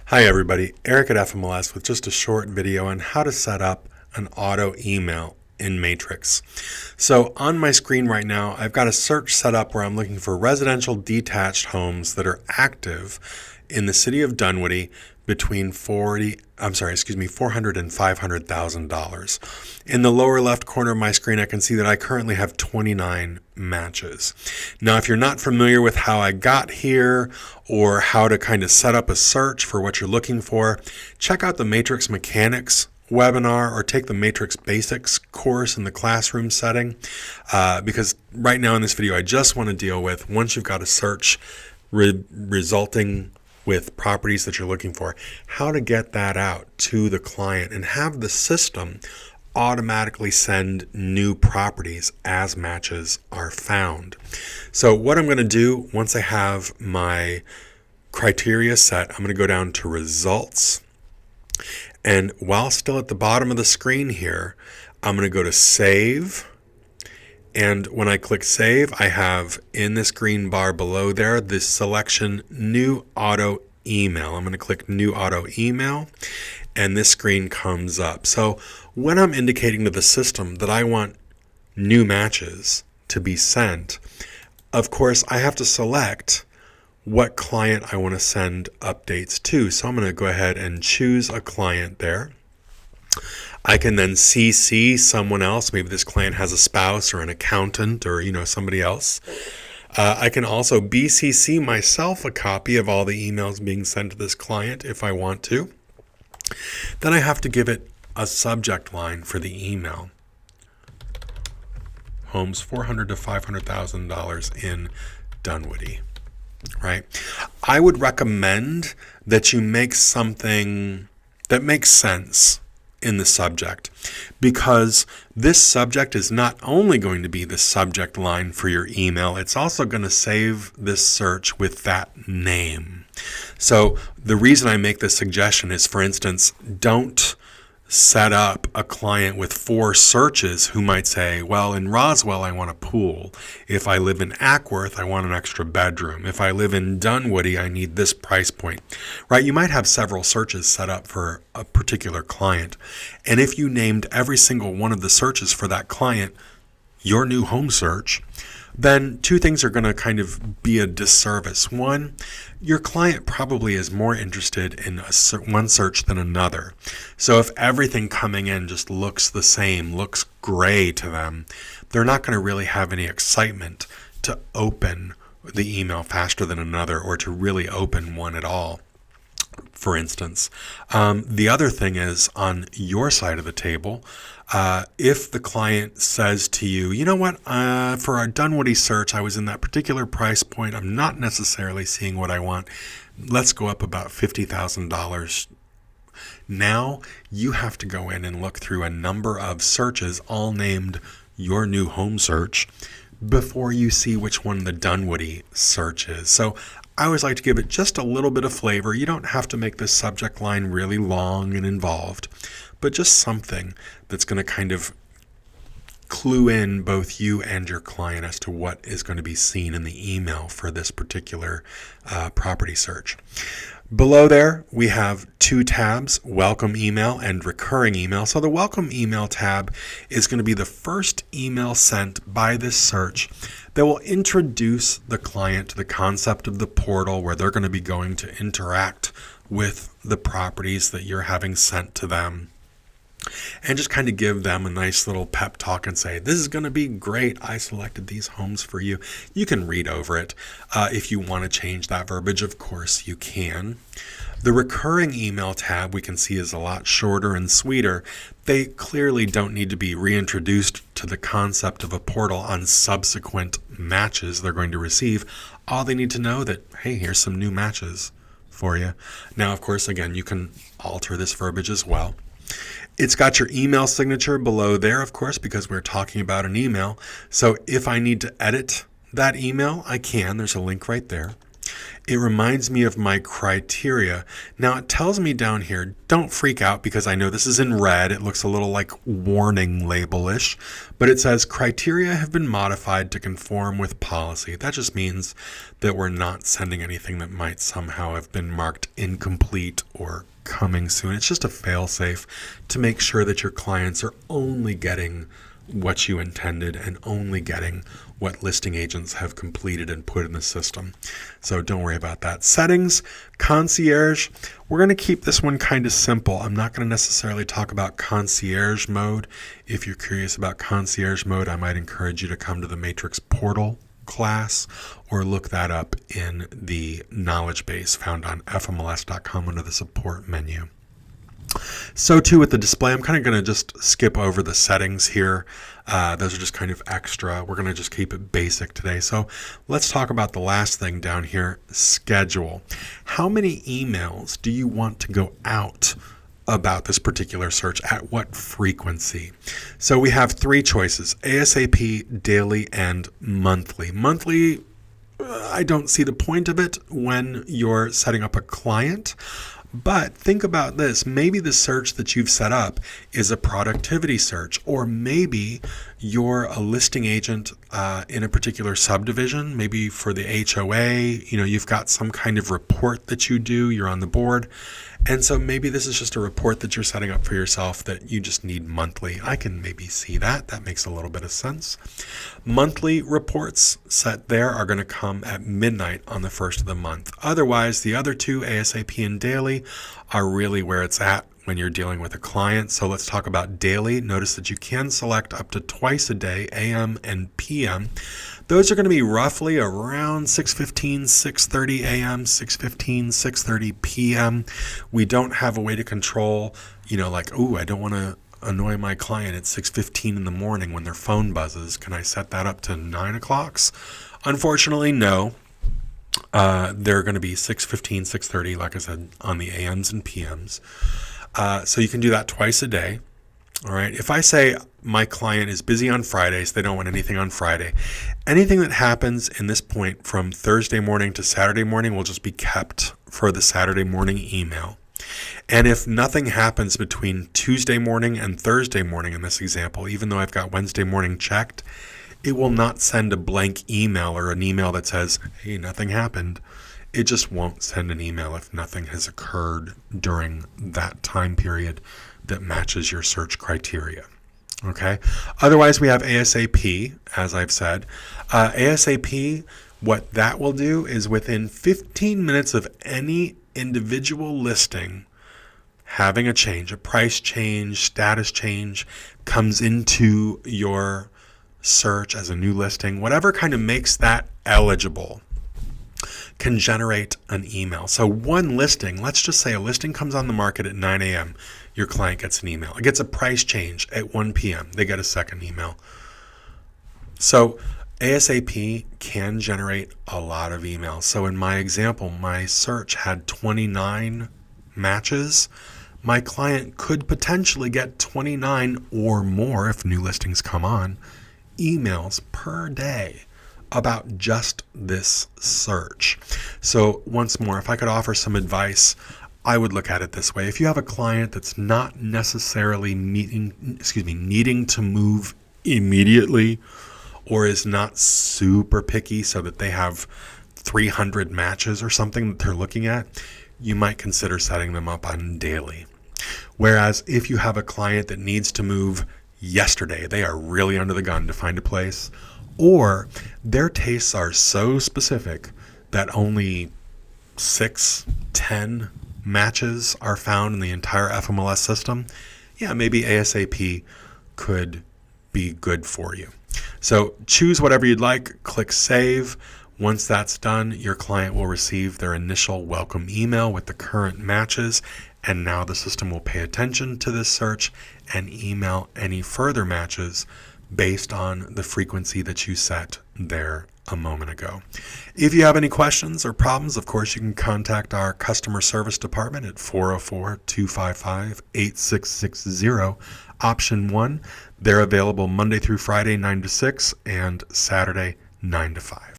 Hi everybody, Eric at FMLS with just a short video on how to set up an auto email in Matrix. So on my screen right now, I've got a search set up where I'm looking for residential detached homes that are active in the city of Dunwoody between $400 and $500,000. In the lower left corner of my screen, I can see that I currently have 29 matches. Now, if you're not familiar with how I got here or how to kind of set up a search for what you're looking for, check out the Matrix Mechanics webinar or take the Matrix Basics course in the classroom setting, because right now in this video, I just want to deal with once you've got a search resulting with properties that you're looking for, how to get that out to the client and have the system automatically send new properties as matches are found. So what I'm going to do once I have my criteria set, I'm going to go down to results. And while still at the bottom of the screen here, I'm going to go to save. And when I click save, I have in this green bar below there, this selection new auto email. I'm going to click new auto email and this screen comes up. So when I'm indicating to the system that I want new matches to be sent, of course, I have to select what client I want to send updates to. So I'm going to go ahead and choose a client there. I can then CC someone else. Maybe this client has a spouse or an accountant or, somebody else. I can also BCC myself a copy of all the emails being sent to this client if I want to. Then I have to give it a subject line for the email. Homes $400,000 to $500,000 in Dunwoody. Right? I would recommend that you make something that makes sense in the subject, because this subject is not only going to be the subject line for your email, it's also going to save this search with that name. So the reason I make this suggestion is, for instance, don't set up a client with 4 searches who might say, well, in Roswell, I want a pool. If I live in Ackworth, I want an extra bedroom. If I live in Dunwoody, I need this price point, right? You might have several searches set up for a particular client. And if you named every single one of the searches for that client your new home search, then 2 things are going to kind of be a disservice. One, your client probably is more interested in one search than another. So if everything coming in just looks the same, looks gray to them, they're not going to really have any excitement to open the email faster than another or to really open one at all. For instance, the other thing is on your side of the table, if the client says to you, you know what, for our Dunwoody search, I was in that particular price point. I'm not necessarily seeing what I want. Let's go up about $50,000. Now you have to go in and look through a number of searches, all named your new home search, before you see which one the Dunwoody search is. So I always like to give it just a little bit of flavor. You don't have to make this subject line really long and involved, but just something that's going to kind of clue in both you and your client as to what is going to be seen in the email for this particular property search. Below there, we have 2 tabs, welcome email and recurring email. So the welcome email tab is going to be the first email sent by this search that will introduce the client to the concept of the portal where they're going to be going to interact with the properties that you're having sent to them. And just kind of give them a nice little pep talk and say, this is going to be great. I selected these homes for you. You can read over it. If you want to change that verbiage, of course you can. The recurring email tab we can see is a lot shorter and sweeter. They clearly don't need to be reintroduced to the concept of a portal on subsequent matches they're going to receive. All they need to know that, hey, here's some new matches for you. Now, of course, again, you can alter this verbiage as well. It's got your email signature below there, of course, because we're talking about an email. So if I need to edit that email, I can. There's a link right there. it reminds me of my criteria. Now it tells me down here, don't freak out because I know this is in red. It looks a little like warning label-ish, but it says criteria have been modified to conform with policy. That just means that we're not sending anything that might somehow have been marked incomplete or coming soon. It's just a fail-safe to make sure that your clients are only getting what you intended and only getting what listing agents have completed and put in the system. So don't worry about that. Settings, concierge, we're going to keep this one kind of simple. I'm not going to necessarily talk about concierge mode. If you're curious about concierge mode, I might encourage you to come to the Matrix Portal class or look that up in the knowledge base found on fmls.com under the support menu. So too with the display, I'm kind of going to just skip over the settings here. Those are just kind of extra. We're going to just keep it basic today. So let's talk about the last thing down here, schedule. How many emails do you want to go out about this particular search? At what frequency? So we have three choices: ASAP, daily, and monthly. Monthly, I don't see the point of it when you're setting up a client. But think about this. Maybe the search that you've set up is a productivity search, or maybe you're a listing agent in a particular subdivision, maybe for the HOA. You've got some kind of report that you do, you're on the board. And so maybe this is just a report that you're setting up for yourself that you just need monthly. I can maybe see that. That makes a little bit of sense. Monthly reports set there are going to come at midnight on the first of the month. Otherwise, the other two, ASAP and daily, are really where it's at when you're dealing with a client. So let's talk about daily. Notice that you can select up to twice a day, AM and PM. Those are going to be roughly around 6:15, 6:30 a.m., 6:15, 6:30 p.m. We don't have a way to control, I don't want to annoy my client at 6:15 in the morning when their phone buzzes. Can I set that up to 9 o'clock? Unfortunately, no. They're going to be 6:15, 6:30, like I said, on the AMs and PMs. So you can do that twice a day. All right. If I say my client is busy on Fridays, they don't want anything on Friday, anything that happens in this point from Thursday morning to Saturday morning will just be kept for the Saturday morning email. And if nothing happens between Tuesday morning and Thursday morning in this example, even though I've got Wednesday morning checked, it will not send a blank email or an email that says, hey, nothing happened. It just won't send an email if nothing has occurred during that time period that matches your search criteria. Okay. Otherwise, we have ASAP, as I've said. ASAP, what that will do is within 15 minutes of any individual listing having a change, a price change, status change, comes into your search as a new listing, whatever kind of makes that eligible, can generate an email. So one listing, let's just say a listing comes on the market at 9 a.m. Your client gets an email. It gets a price change at 1 p.m. They get a second email. So ASAP can generate a lot of emails. So in my example, my search had 29 matches. My client could potentially get 29 or more, if new listings come on, emails per day about just this search. So once more, if I could offer some advice, I would look at it this way. If you have a client that's not necessarily needing to move immediately, or is not super picky so that they have 300 matches or something that they're looking at, you might consider setting them up on daily. Whereas if you have a client that needs to move yesterday, they are really under the gun to find a place, or their tastes are so specific that only 6-10 matches are found in the entire FMLS system, maybe ASAP could be good for you. So choose whatever you'd like, click save. Once that's done, your client will receive their initial welcome email with the current matches, and now the system will pay attention to this search and email any further matches based on the frequency that you set there a moment ago. If you have any questions or problems, of course, you can contact our customer service department at 404-255-8660, option 1. They're available Monday through Friday, 9 to 6, and Saturday, 9 to 5.